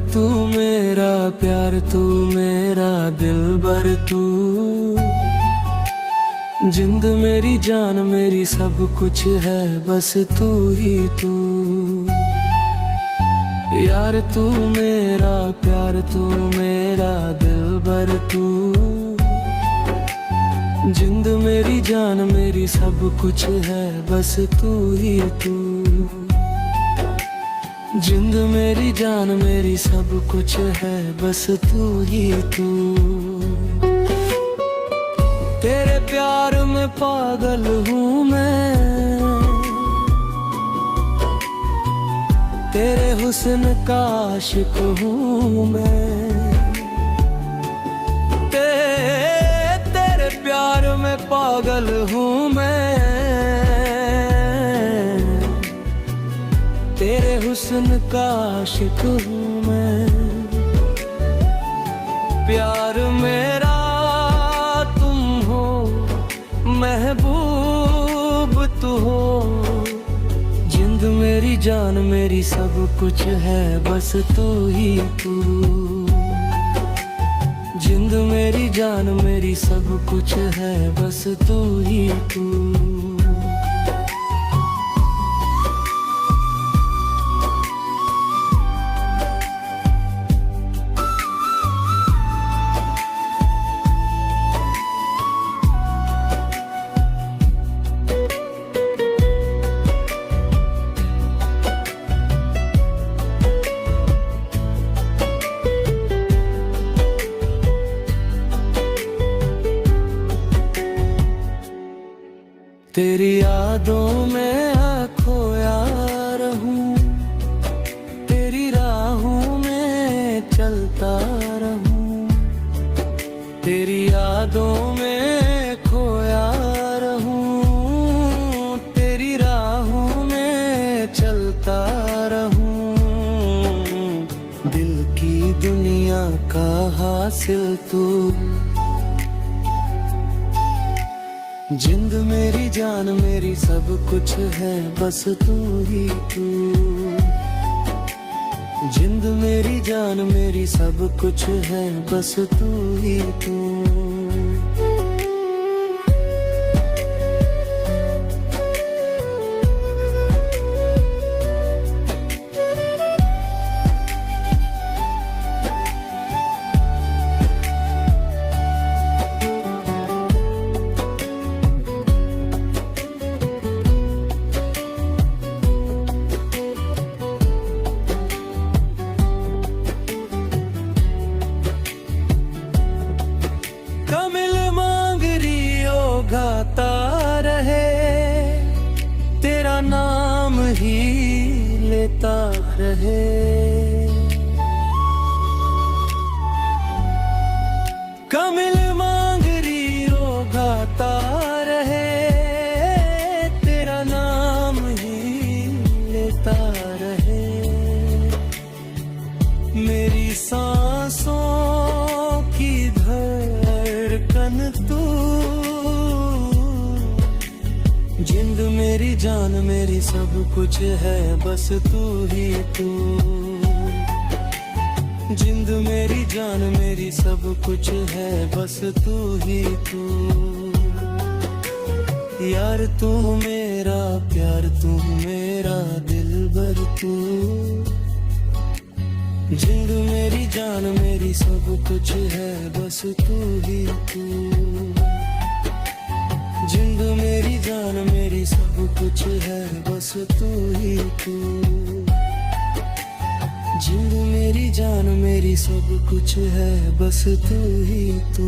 तू मेरा प्यार, तू मेरा दिलबर, तू जिंद मेरी जान मेरी सब कुछ है, बस तू ही तू। यार तू मेरा प्यार, तू मेरा दिलबर, तू जिंद मेरी जान मेरी सब कुछ है, बस तू ही तू। जिंद मेरी जान मेरी सब कुछ है, बस तू ही तू। तेरे प्यार में पागल हूँ मैं, तेरे हुस्न का आशिक हूँ मैं। तेरे प्यार में पागल हूँ मैं, तेरे हुस्न का आशिक हूँ मैं। प्यार मेरा तुम हो, महबूब तू हो। जिंद मेरी जान मेरी सब कुछ है, बस तू ही तू। जिंद मेरी जान मेरी सब कुछ है, बस तू ही तू। तेरी यादों में खोया रहूं, तेरी राहों में चलता रहूं। तेरी यादों में खोया रहूं, तेरी राहों में चलता रहूं। दिल की दुनिया का हासिल तू, जिंद मेरी जान मेरी सब कुछ है, बस तू ही तू। जिंद मेरी जान मेरी सब कुछ है, बस तू ही तू। गाता रहे, तेरा नाम ही लेता रहे। कमिल मांग रही हो गाता रहे, तेरा नाम ही लेता रहे। मेरी सांसों की धड़कन तू, जिंद मेरी जान मेरी सब कुछ है, बस तू ही तू। जिंद मेरी जान मेरी सब कुछ है, बस तू ही तू। यार तू मेरा प्यार, तू मेरा दिलबर, तू जिंद मेरी जान मेरी सब कुछ है, बस तू ही तू। जिंद मेरी जान मेरी सब कुछ है, बस तू ही तू। जिंद मेरी जान मेरी सब कुछ है, बस तू ही तू।